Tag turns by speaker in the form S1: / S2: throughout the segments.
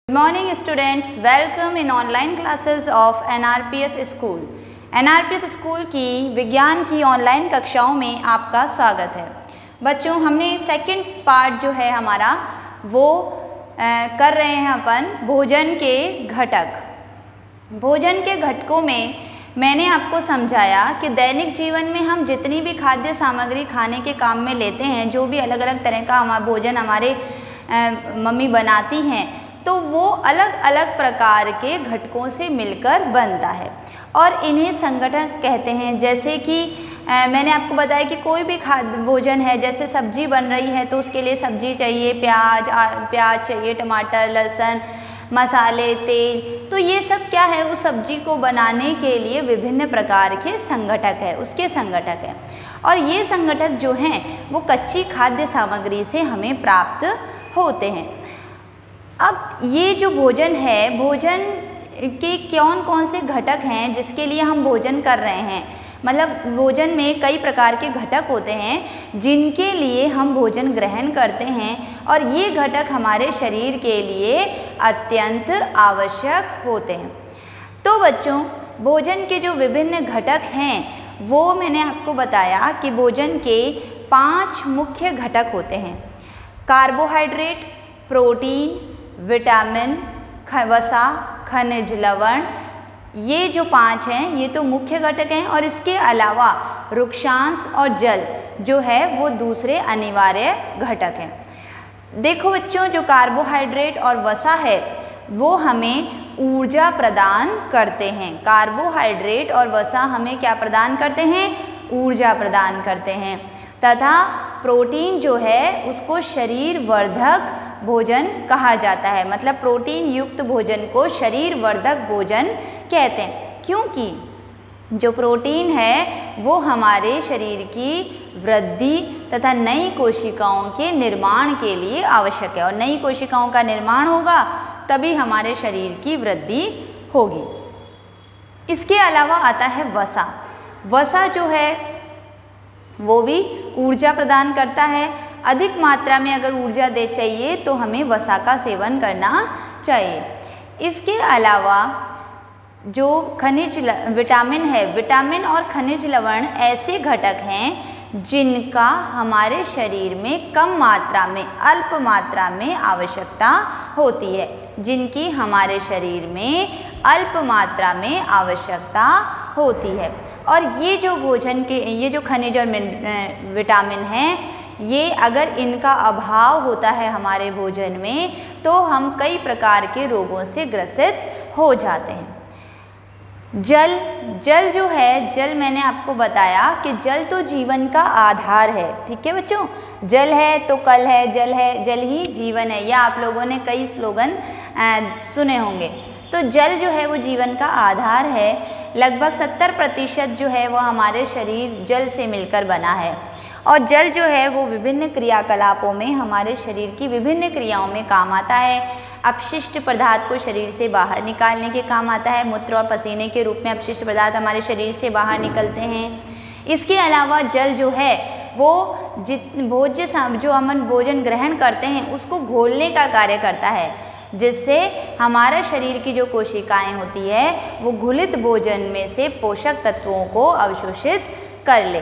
S1: Good morning students, welcome in online classes of NRPS School। NRPS School की विज्ञान की online कक्षाओं में आपका स्वागत है। बच्चों, हमने सेकंड पार्ट जो है हमारा वो कर रहे हैं अपन भोजन के घटक। भोजन के घटकों में मैंने आपको समझाया कि दैनिक जीवन में हम जितनी भी खाद्य सामग्री खाने के काम में लेते हैं, जो भी अलग अलग तरह का हमारा भोजन हमारे मम्मी बनाती हैं, तो वो अलग अलग प्रकार के घटकों से मिलकर बनता है और इन्हें संगठक कहते हैं। जैसे कि मैंने आपको बताया कि कोई भी खाद्य भोजन है, जैसे सब्जी बन रही है तो उसके लिए सब्जी चाहिए, प्याज चाहिए, टमाटर, लहसुन, मसाले, तेल, तो ये सब क्या है, उस सब्जी को बनाने के लिए विभिन्न प्रकार के संगठक है, उसके संगठक है। और ये संगठक जो हैं वो कच्ची खाद्य सामग्री से हमें प्राप्त होते हैं। अब ये जो भोजन है, भोजन के कौन कौन से घटक हैं जिसके लिए हम भोजन कर रहे हैं, मतलब भोजन में कई प्रकार के घटक होते हैं जिनके लिए हम भोजन ग्रहण करते हैं और ये घटक हमारे शरीर के लिए अत्यंत आवश्यक होते हैं। तो बच्चों, भोजन के जो विभिन्न घटक हैं वो मैंने आपको बताया कि भोजन के 5 मुख्य घटक होते हैं। कार्बोहाइड्रेट, प्रोटीन, विटामिन, वसा, खनिज, लवण, ये जो 5 हैं ये तो मुख्य घटक हैं और इसके अलावा रुक्षांश और जल जो है वो दूसरे अनिवार्य घटक हैं। देखो बच्चों, जो कार्बोहाइड्रेट और वसा है वो हमें ऊर्जा प्रदान करते हैं। कार्बोहाइड्रेट और वसा हमें क्या प्रदान करते हैं? ऊर्जा प्रदान करते हैं। तथा प्रोटीन जो है उसको शरीर वर्धक भोजन कहा जाता है, मतलब प्रोटीन युक्त भोजन को शरीर वर्धक भोजन कहते हैं, क्योंकि जो प्रोटीन है वो हमारे शरीर की वृद्धि तथा नई कोशिकाओं के निर्माण के लिए आवश्यक है और नई कोशिकाओं का निर्माण होगा तभी हमारे शरीर की वृद्धि होगी। इसके अलावा आता है वसा। वसा जो है वो भी ऊर्जा प्रदान करता है। अधिक मात्रा में अगर ऊर्जा दे चाहिए तो हमें वसा का सेवन करना चाहिए। इसके अलावा जो खनिज विटामिन है, विटामिन और खनिज लवण ऐसे घटक हैं जिनका हमारे शरीर में कम मात्रा में, अल्प मात्रा में आवश्यकता होती है, जिनकी हमारे शरीर में अल्प मात्रा में आवश्यकता होती है। और ये जो भोजन के ये जो खनिज और विटामिन हैं, ये अगर इनका अभाव होता है हमारे भोजन में तो हम कई प्रकार के रोगों से ग्रसित हो जाते हैं। जल जो है, जल मैंने आपको बताया कि जल तो जीवन का आधार है। ठीक है बच्चों, जल है तो कल है, जल है, जल ही जीवन है, या आप लोगों ने कई स्लोगन सुने होंगे। तो जल जो है वो जीवन का आधार है। लगभग 70% जो है वो हमारे शरीर जल से मिलकर बना है और जल जो है वो विभिन्न क्रियाकलापों में हमारे शरीर की विभिन्न क्रियाओं में काम आता है। अपशिष्ट पदार्थ को शरीर से बाहर निकालने के काम आता है। मूत्र और पसीने के रूप में अपशिष्ट पदार्थ हमारे शरीर से बाहर निकलते हैं। इसके अलावा जल जो है वो जो हम भोजन ग्रहण करते हैं उसको घोलने का कार्य करता है, जिससे हमारा शरीर की जो कोशिकाएं होती है वो घुलित भोजन में से पोषक तत्वों को अवशोषित कर ले।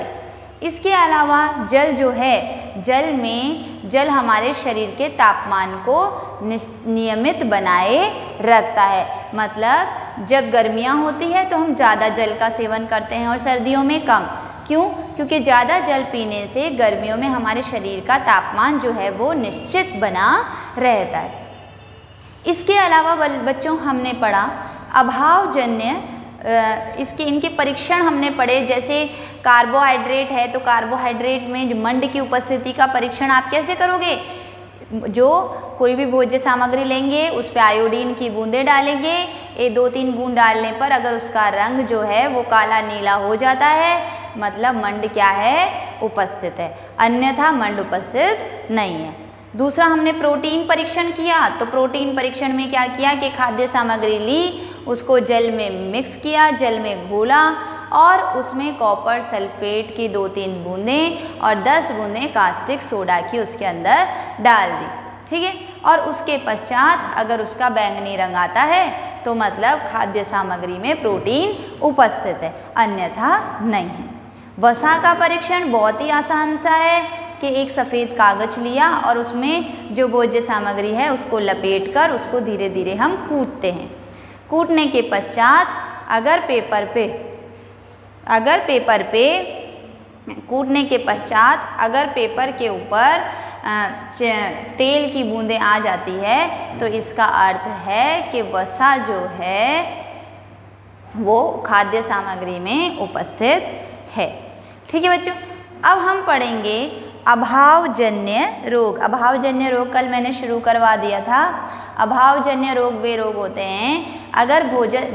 S1: इसके अलावा जल जो है, जल हमारे शरीर के तापमान को नियमित बनाए रखता है। मतलब जब गर्मियाँ होती है तो हम ज़्यादा जल का सेवन करते हैं और सर्दियों में कम। क्यों? क्योंकि ज़्यादा जल पीने से गर्मियों में हमारे शरीर का तापमान जो है वो निश्चित बना रहता है। इसके अलावा बच्चों हमने पढ़ा अभावजन्य इनके परीक्षण हमने पढ़े। जैसे कार्बोहाइड्रेट है तो कार्बोहाइड्रेट में मंड की उपस्थिति का परीक्षण आप कैसे करोगे? जो कोई भी भोज्य सामग्री लेंगे उस पर आयोडीन की बूंदें डालेंगे। 2-3 बूंद डालने पर अगर उसका रंग जो है वो काला नीला हो जाता है, मतलब मंड क्या है? उपस्थित है, अन्यथा मंड उपस्थित नहीं है। दूसरा हमने प्रोटीन परीक्षण किया। तो प्रोटीन परीक्षण में क्या किया कि खाद्य सामग्री ली, उसको जल में मिक्स किया, जल में घोला और उसमें कॉपर सल्फेट की 2-3 बूंदें और 10 बूंदें कास्टिक सोडा की उसके अंदर डाल दी। ठीक है। और उसके पश्चात अगर उसका बैंगनी रंग आता है तो मतलब खाद्य सामग्री में प्रोटीन उपस्थित है, अन्यथा नहीं है। वसा का परीक्षण बहुत ही आसान सा है कि एक सफ़ेद कागज़ लिया और उसमें जो भोज्य सामग्री है उसको लपेटकर उसको धीरे धीरे हम कूटते हैं। कूटने के पश्चात अगर पेपर के ऊपर तेल की बूंदें आ जाती है तो इसका अर्थ है कि वसा जो है वो खाद्य सामग्री में उपस्थित है। ठीक है बच्चों, अब हम पढ़ेंगे अभावजन्य रोग। अभावजन्य रोग कल मैंने शुरू करवा दिया था। अभावजन्य रोग वे रोग होते हैं अगर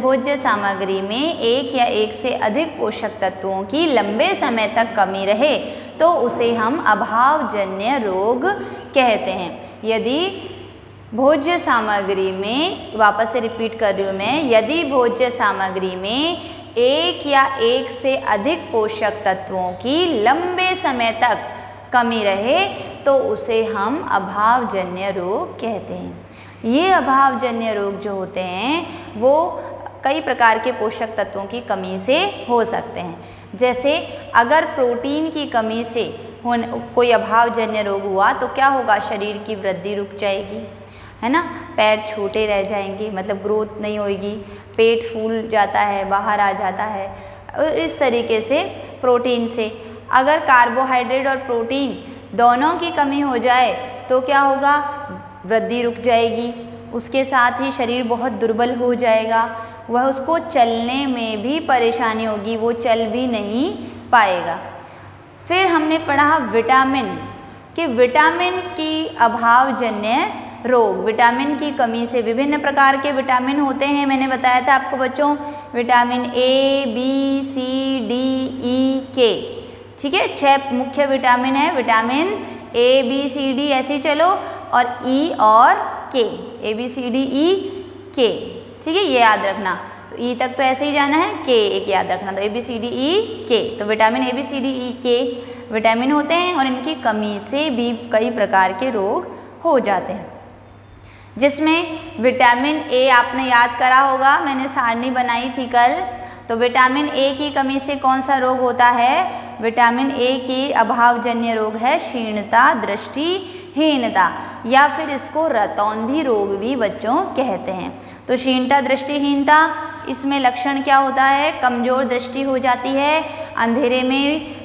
S1: भोज्य सामग्री में एक या एक से अधिक पोषक तत्वों की लंबे समय तक कमी रहे तो उसे हम अभावजन्य रोग कहते हैं। यदि भोज्य सामग्री में, वापस से रिपीट कर रही हूँ मैं, यदि भोज्य सामग्री में एक या एक से अधिक पोषक तत्वों की लंबे समय तक कमी रहे तो उसे हम अभावजन्य रोग कहते हैं। ये अभावजन्य रोग जो होते हैं वो कई प्रकार के पोषक तत्वों की कमी से हो सकते हैं। जैसे अगर प्रोटीन की कमी से कोई अभावजन्य रोग हुआ तो क्या होगा, शरीर की वृद्धि रुक जाएगी, है ना, पैर छोटे रह जाएंगे, मतलब ग्रोथ नहीं होगी, पेट फूल जाता है, बाहर आ जाता है, इस तरीके से प्रोटीन से। अगर कार्बोहाइड्रेट और प्रोटीन दोनों की कमी हो जाए तो क्या होगा, वृद्धि रुक जाएगी, उसके साथ ही शरीर बहुत दुर्बल हो जाएगा, वह उसको चलने में भी परेशानी होगी, वो चल भी नहीं पाएगा। फिर हमने पढ़ा विटामिन कि विटामिन की अभावजन्य रोग, विटामिन की कमी से विभिन्न प्रकार के विटामिन होते हैं। मैंने बताया था आपको बच्चों, vitamin A, B, C, D, E, K, ठीक है, 6 मुख्य विटामिन है। Vitamin A, B, C, D ऐसे चलो, और ई और के, ए, B, C, D, E, K, ठीक है, ये याद रखना। तो ई तक तो ऐसे ही जाना है, के एक याद रखना, तो ए, B, C, D, E, K. तो vitamin A, B, C, D, E, K vitamin होते हैं और इनकी कमी से भी कई प्रकार के रोग हो जाते हैं। जिसमें विटामिन ए आपने याद करा होगा, मैंने सारणी बनाई थी कल। तो विटामिन ए की कमी से कौन सा रोग होता है, विटामिन ए की अभावजन्य रोग है क्षीणता, दृष्टिहीनता, या फिर इसको रतौंधी रोग भी बच्चों कहते हैं। तो क्षीणता, दृष्टिहीनता, इसमें लक्षण क्या होता है, कमज़ोर दृष्टि हो जाती है, अंधेरे में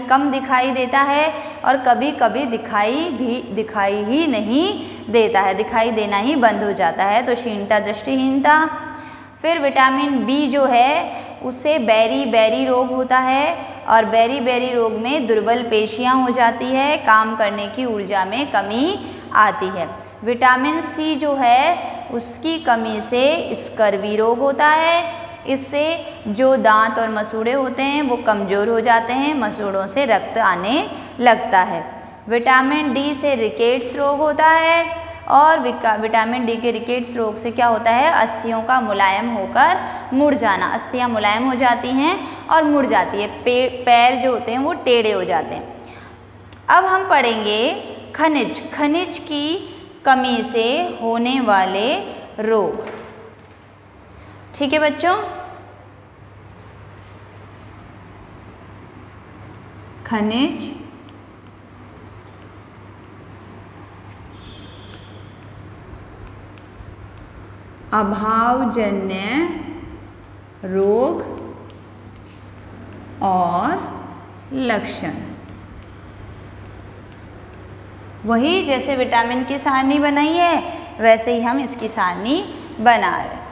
S1: कम दिखाई देता है, और कभी कभी दिखाई ही नहीं देता है, दिखाई देना ही बंद हो जाता है। तो क्षीणता, दृष्टिहीनता। फिर विटामिन बी जो है उससे बेरी रोग होता है, और बेरी रोग में दुर्बल पेशियां हो जाती है, काम करने की ऊर्जा में कमी आती है। विटामिन सी जो है उसकी कमी से स्कर्वी रोग होता है, इससे जो दांत और मसूड़े होते हैं वो कमज़ोर हो जाते हैं, मसूड़ों से रक्त आने लगता है। विटामिन डी से रिकेट्स रोग होता है, और विटामिन डी के रिकेट्स रोग से क्या होता है, अस्थियों का मुलायम होकर मुड़ जाना, अस्थियां मुलायम हो जाती हैं और मुड़ जाती है, पैर जो होते हैं वो टेढ़े हो जाते हैं। अब हम पढ़ेंगे खनिज की कमी से होने वाले रोग। ठीक है बच्चों, खनिज अभावजन्य रोग और लक्षण। वही जैसे विटामिन की सारणी बनाई है वैसे ही हम इसकी सारणी बना रहे हैं।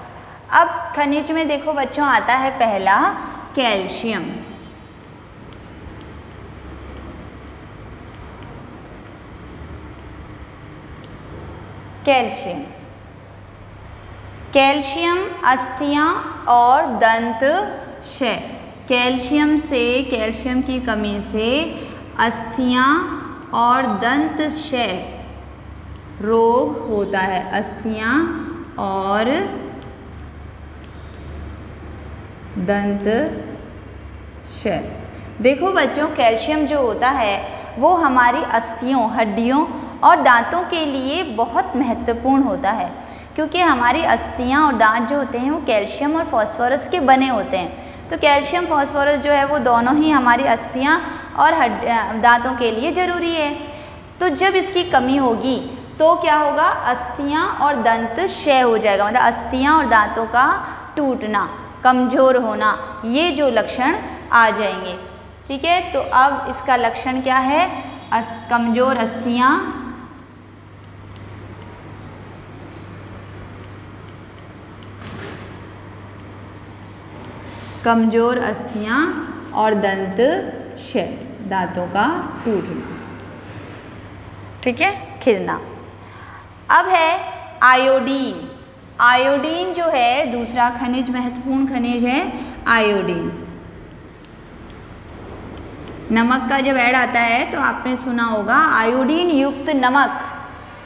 S1: अब खनिज में देखो बच्चों आता है पहला कैल्शियम। कैल्शियम अस्थियां और दंत क्षय। कैल्शियम की कमी से अस्थियां और दंत क्षय रोग होता है, अस्थियां और दंत क्षय। देखो बच्चों कैल्शियम जो होता है वो हमारी अस्थियों, हड्डियों और दांतों के लिए बहुत महत्वपूर्ण होता है, क्योंकि हमारी अस्थियां और दांत जो होते हैं वो कैल्शियम और फास्फोरस के बने होते हैं। तो कैल्शियम फास्फोरस जो है वो दोनों ही हमारी अस्थियां और दांतों के लिए ज़रूरी है। तो जब इसकी कमी होगी तो क्या होगा, अस्थियां और दंत क्षय हो जाएगा, मतलब अस्थियां और दांतों का टूटना, कमज़ोर होना, ये जो लक्षण आ जाएंगे। ठीक है, तो अब इसका लक्षण क्या है, कमज़ोर अस्थियां और दंत क्षय, दांतों का टूटना, ठीक है, खिलना। अब है आयोडीन। आयोडीन जो है दूसरा खनिज, महत्वपूर्ण खनिज है आयोडीन। नमक का जब ऐड आता है तो आपने सुना होगा आयोडीन युक्त नमक,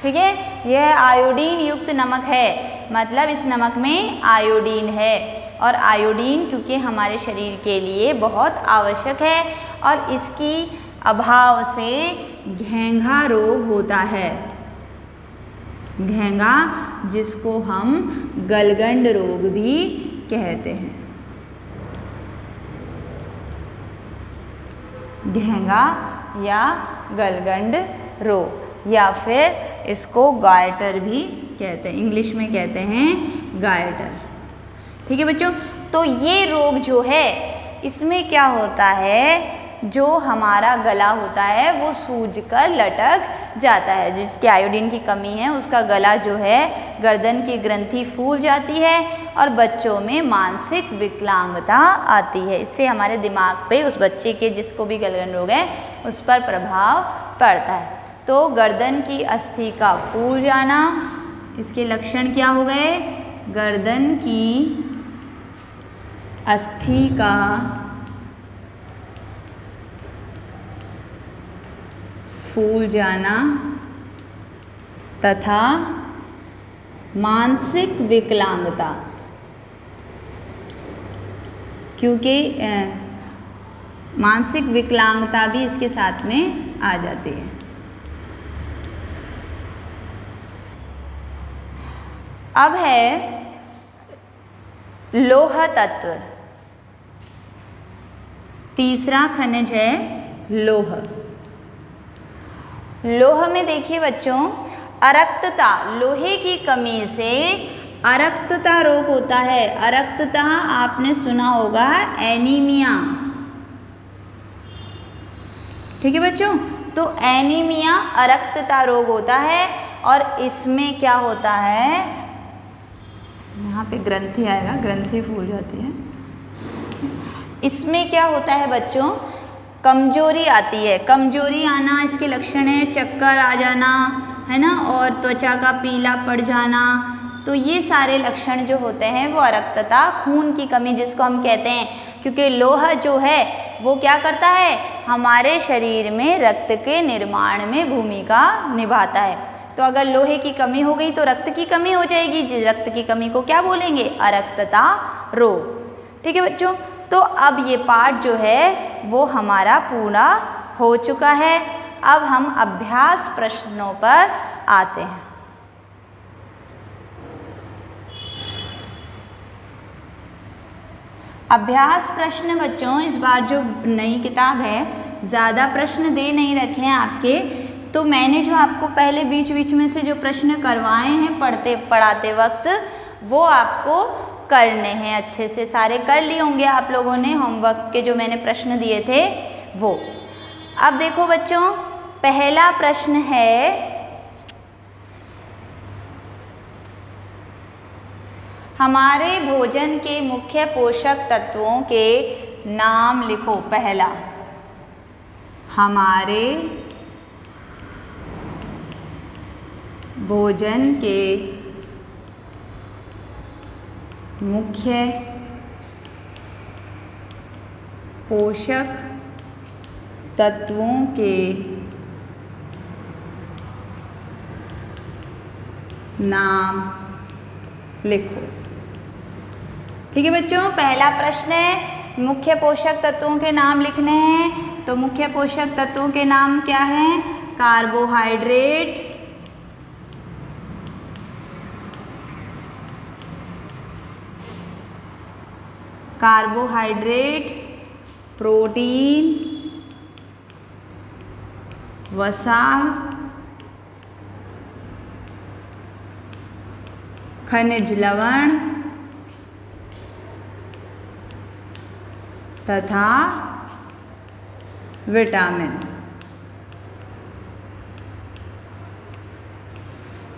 S1: ठीक है, यह आयोडीन युक्त नमक है, मतलब इस नमक में आयोडीन है। और आयोडीन क्योंकि हमारे शरीर के लिए बहुत आवश्यक है और इसकी अभाव से घेंघा रोग होता है। घेंघा, जिसको हम गलगंड रोग भी कहते हैं। घेंघा या गलगंड रोग, या फिर इसको गायटर भी कहते हैं, इंग्लिश में कहते हैं गायटर। ठीक है बच्चों, तो ये रोग जो है इसमें क्या होता है, जो हमारा गला होता है वो सूजकर लटक जाता है। जिसके आयोडीन की कमी है उसका गला जो है, गर्दन की ग्रंथि फूल जाती है और बच्चों में मानसिक विकलांगता आती है। इससे हमारे दिमाग पे, उस बच्चे के जिसको भी गलगंड रोग है उस पर प्रभाव पड़ता है। तो गर्दन की अस्थि का फूल जाना, इसके लक्षण क्या हो गए, गर्दन की अस्थि का फूल जाना तथा मानसिक विकलांगता, क्योंकि मानसिक विकलांगता भी इसके साथ में आ जाती है। अब है लौह तत्व। तीसरा खनिज है लौह। लौह में देखिए बच्चों, अरक्तता, लोहे की कमी से अरक्तता रोग होता है। अरक्तता आपने सुना होगा एनीमिया, ठीक है बच्चों, तो एनीमिया अरक्तता रोग होता है। और इसमें क्या होता है, यहाँ पे ग्रंथि आएगा, ग्रंथि फूल जाती है। इसमें क्या होता है बच्चों, कमजोरी आती है। कमजोरी आना इसके लक्षण है, चक्कर आ जाना है ना, और त्वचा का पीला पड़ जाना। तो ये सारे लक्षण जो होते हैं वो अरक्तता, खून की कमी जिसको हम कहते हैं, क्योंकि लौह जो है वो क्या करता है, हमारे शरीर में रक्त के निर्माण में भूमिका निभाता है। तो अगर लोहे की कमी हो गई तो रक्त की कमी हो जाएगी, जिस रक्त की कमी को क्या बोलेंगे, अरक्तता रोग। ठीक है बच्चों, तो अब ये पाठ जो है वो हमारा पूरा हो चुका है। अब हम अभ्यास प्रश्नों पर आते हैं। अभ्यास प्रश्न बच्चों, इस बार जो नई किताब है ज़्यादा प्रश्न दे नहीं रखे हैं आपके, तो मैंने जो आपको पहले बीच बीच में से जो प्रश्न करवाए हैं पढ़ाते वक्त, वो आपको करने हैं। अच्छे से सारे कर लिए होंगे आप लोगों ने, होमवर्क के जो मैंने प्रश्न दिए थे वो। अब देखो बच्चों, पहला प्रश्न है, हमारे भोजन के मुख्य पोषक तत्वों के नाम लिखो। पहला, हमारे भोजन के मुख्य पोषक तत्वों के नाम लिखो। ठीक है बच्चों, पहला प्रश्न है मुख्य पोषक तत्वों के नाम लिखने हैं। तो मुख्य पोषक तत्वों के नाम क्या हैं, कार्बोहाइड्रेट, कार्बोहाइड्रेट, प्रोटीन, वसा, खनिज लवण तथा विटामिन।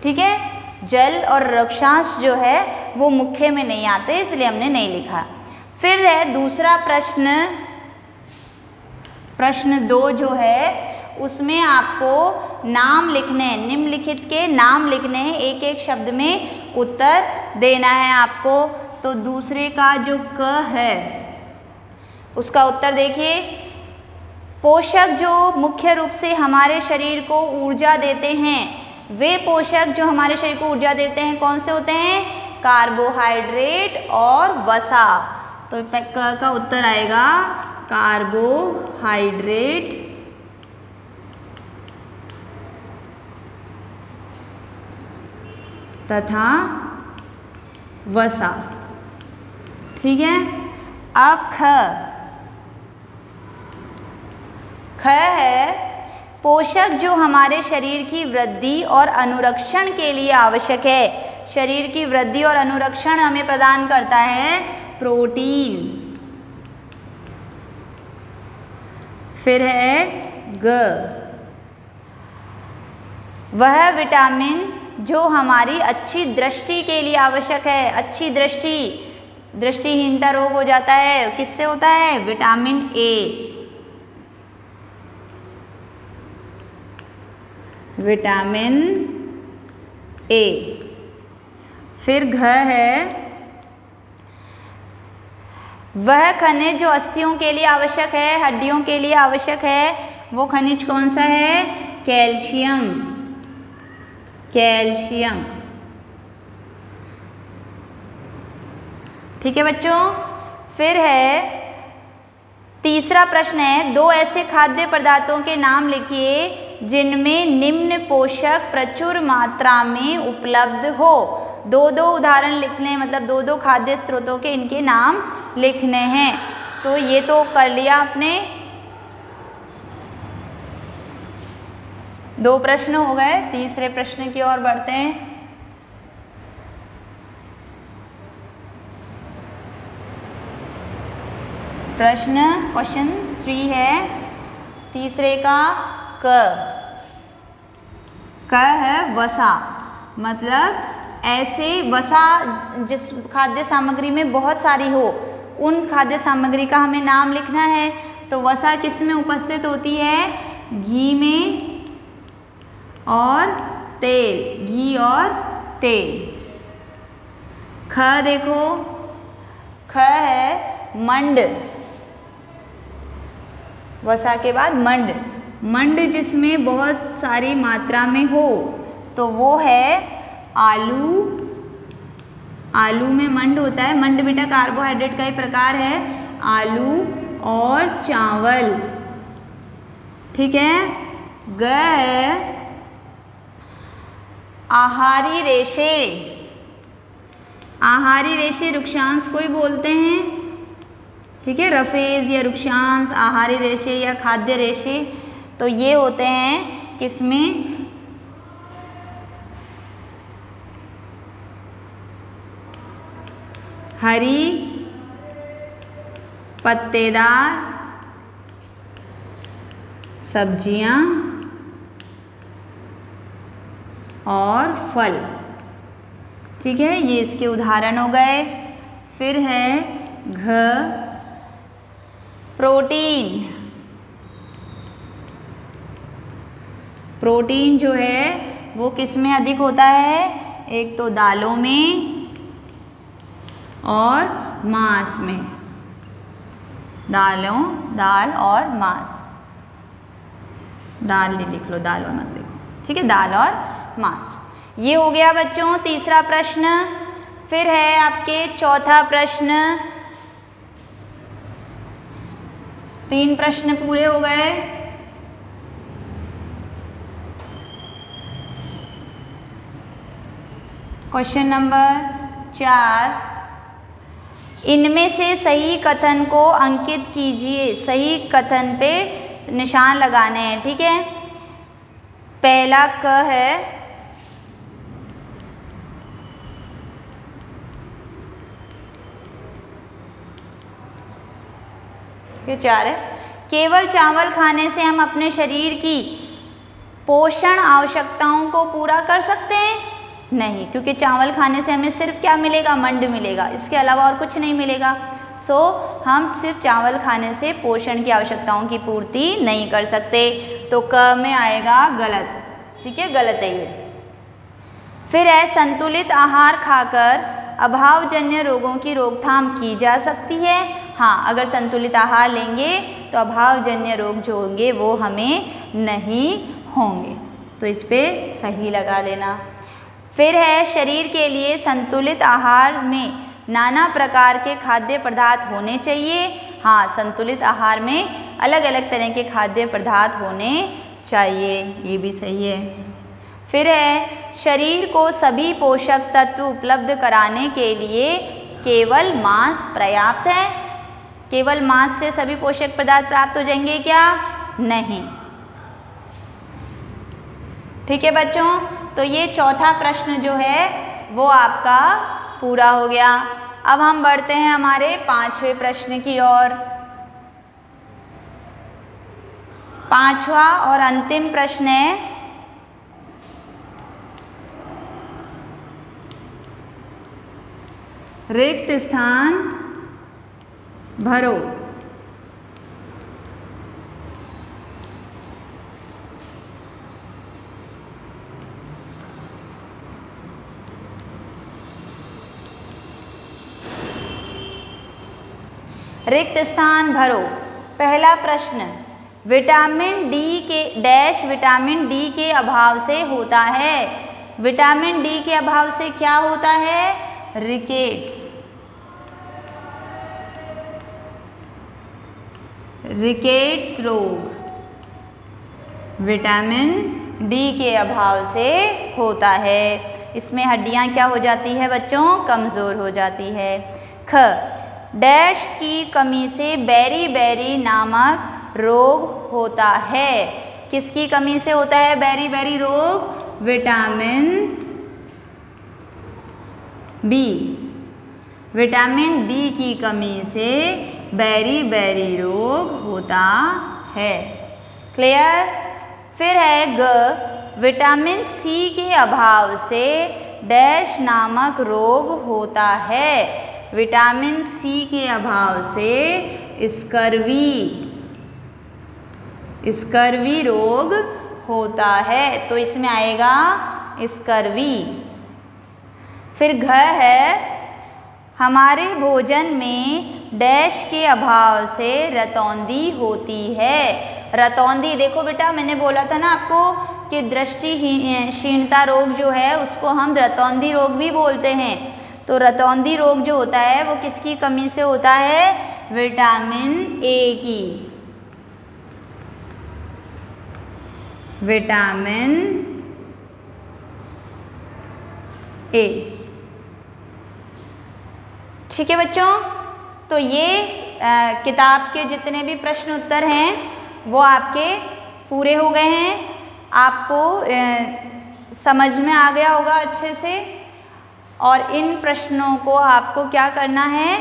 S1: ठीक है, जल और रक्षांश जो है वो मुख्य में नहीं आते, इसलिए हमने नहीं लिखा। फिर है दूसरा प्रश्न, प्रश्न 2 जो है उसमें आपको नाम लिखने हैं, निम्नलिखित के नाम लिखने हैं, एक एक शब्द में उत्तर देना है आपको। तो दूसरे का जो क है उसका उत्तर देखिए, पोषक जो मुख्य रूप से हमारे शरीर को ऊर्जा देते हैं, वे पोषक जो हमारे शरीर को ऊर्जा देते हैं कौन से होते हैं? कार्बोहाइड्रेट और वसा। तो क का उत्तर आएगा कार्बोहाइड्रेट तथा वसा। ठीक है, अब ख है पोषक जो हमारे शरीर की वृद्धि और अनुरक्षण के लिए आवश्यक है। शरीर की वृद्धि और अनुरक्षण हमें प्रदान करता है प्रोटीन। फिर है ग, वह विटामिन जो हमारी अच्छी दृष्टि के लिए आवश्यक है। अच्छी दृष्टि, दृष्टिहीनता रोग हो जाता है, किससे होता है? Vitamin A. Vitamin A. फिर घ है, वह खनिज जो अस्थियों के लिए आवश्यक है, हड्डियों के लिए आवश्यक है, वो खनिज कौन सा है? कैल्शियम। कैल्शियम। ठीक है बच्चों। फिर है तीसरा प्रश्न है, दो ऐसे खाद्य पदार्थों के नाम लिखिए जिनमें निम्न पोषक प्रचुर मात्रा में उपलब्ध हो। दो दो उदाहरण लिखने, मतलब दो दो खाद्य स्रोतों के इनके नाम लिखने हैं। तो ये तो कर लिया आपने, दो प्रश्न हो गए। तीसरे प्रश्न की ओर बढ़ते हैं। क्वेश्चन 3 है, तीसरे का क है वसा। मतलब ऐसे वसा जिस खाद्य सामग्री में बहुत सारी हो, उन खाद्य सामग्री का हमें नाम लिखना है। तो वसा किस में उपस्थित होती है? घी में और तेल, घी और तेल। ख देखो, ख है मंड। वसा के बाद मंड, मंड जिसमें बहुत सारी मात्रा में हो तो वो है आलू। आलू में मंड होता है। मंड बेटा कार्बोहाइड्रेट का ही प्रकार है, आलू और चावल। ठीक है। ग है आहारी रेशे। आहारी रेशे वृक्षांश को ही बोलते हैं। ठीक है, रफेज या वृक्षांश, आहारी रेशे या खाद्य रेशे, तो ये होते हैं किसमें? हरी पत्तेदार सब्जियां और फल। ठीक है, ये इसके उदाहरण हो गए। फिर है घ प्रोटीन। प्रोटीन जो है वो किस में अधिक होता है? एक तो दालों में और मांस में। दाल और मांस, दाल नहीं लिख लो, दाल और मत लिखो। ठीक है, दाल और मांस। ये हो गया बच्चों तीसरा प्रश्न। फिर है आपके चौथा प्रश्न। 3 प्रश्न पूरे हो गए। क्वेश्चन नंबर 4, इनमें से सही कथन को अंकित कीजिए। सही कथन पे निशान लगाने हैं, ठीक है। पहला क है, ये 4 है। केवल चावल खाने से हम अपने शरीर की पोषण आवश्यकताओं को पूरा कर सकते हैं? नहीं, क्योंकि चावल खाने से हमें सिर्फ क्या मिलेगा? मंड मिलेगा, इसके अलावा और कुछ नहीं मिलेगा। सो हम सिर्फ चावल खाने से पोषण की आवश्यकताओं की पूर्ति नहीं कर सकते। तो क में आएगा गलत, ठीक है, गलत है ये। फिर है, संतुलित आहार खाकर अभावजन्य रोगों की रोकथाम की जा सकती है। हाँ, अगर संतुलित आहार लेंगे तो अभावजन्य रोग जो होंगे वो हमें नहीं होंगे। तो इस पे सही लगा देना। फिर है, शरीर के लिए संतुलित आहार में नाना प्रकार के खाद्य पदार्थ होने चाहिए। हाँ, संतुलित आहार में अलग अलग तरह के खाद्य पदार्थ होने चाहिए, ये भी सही है। फिर है, शरीर को सभी पोषक तत्व उपलब्ध कराने के लिए केवल मांस पर्याप्त है। केवल मांस से सभी पोषक पदार्थ प्राप्त हो जाएंगे क्या? नहीं। ठीक है बच्चों, तो ये चौथा प्रश्न जो है वो आपका पूरा हो गया। अब हम बढ़ते हैं हमारे 5वें प्रश्न की ओर। 5वां और अंतिम प्रश्न है, रिक्त स्थान भरो। रिक्त स्थान भरो। पहला प्रश्न, विटामिन डी के डैश विटामिन डी के अभाव से होता है। विटामिन डी के अभाव से क्या होता है? रिकेट्स। रिकेट्स रोग विटामिन डी के अभाव से होता है। इसमें हड्डियां क्या हो जाती है बच्चों? कमज़ोर हो जाती है। ख, डैश की कमी से बेरी बेरी नामक रोग होता है। किसकी कमी से होता है बेरी बेरी रोग? Vitamin B. विटामिन बी की कमी से बेरी बेरी रोग होता है। क्लियर? फिर है ग, विटामिन सी के अभाव से डैश नामक रोग होता है। विटामिन सी के अभाव से स्कर्वी रोग होता है। तो इसमें आएगा स्कर्वी। फिर घ है, हमारे भोजन में डैश के अभाव से रतौंधी होती है। रतौंधी, देखो बेटा मैंने बोला था ना आपको कि दृष्टिहीनता रोग जो है उसको हम रतौंधी रोग भी बोलते हैं। तो रतौंधी रोग जो होता है वो किसकी कमी से होता है? विटामिन ए की। Vitamin A. ठीक है बच्चों, तो ये किताब के जितने भी प्रश्न उत्तर हैं वो आपके पूरे हो गए हैं। आपको समझ में आ गया होगा अच्छे से। और इन प्रश्नों को आपको क्या करना है?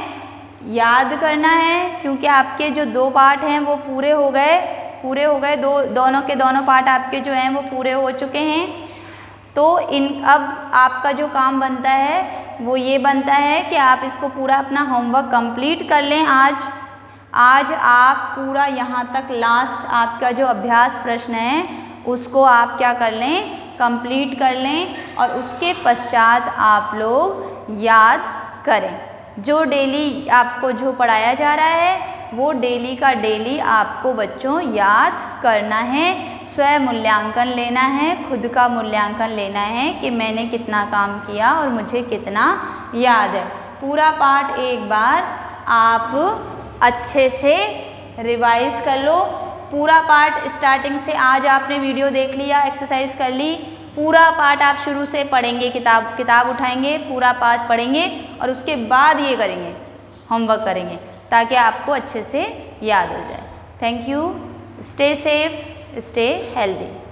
S1: याद करना है, क्योंकि आपके जो 2 पार्ट हैं वो पूरे हो गए। दोनों के दोनों पार्ट आपके जो हैं वो पूरे हो चुके हैं। तो अब आपका जो काम बनता है वो ये बनता है कि आप इसको पूरा अपना होमवर्क कंप्लीट कर लें। आज आप पूरा यहाँ तक लास्ट आपका जो अभ्यास प्रश्न है उसको आप क्या कर लें? कंप्लीट कर लें। और उसके पश्चात आप लोग याद करें। जो डेली आपको जो पढ़ाया जा रहा है वो डेली का डेली आपको बच्चों याद करना है। स्वयं मूल्यांकन लेना है, खुद का मूल्यांकन लेना है कि मैंने कितना काम किया और मुझे कितना याद है। पूरा पाठ एक बार आप अच्छे से रिवाइज कर लो। पूरा पाठ स्टार्टिंग से, आज आपने वीडियो देख लिया, एक्सरसाइज कर ली, पूरा पाठ आप शुरू से पढ़ेंगे। किताब उठाएंगे, पूरा पाठ पढ़ेंगे और उसके बाद ये करेंगे। होमवर्क करेंगे ताकि आपको अच्छे से याद हो जाए। Thank you. Stay safe, stay healthy.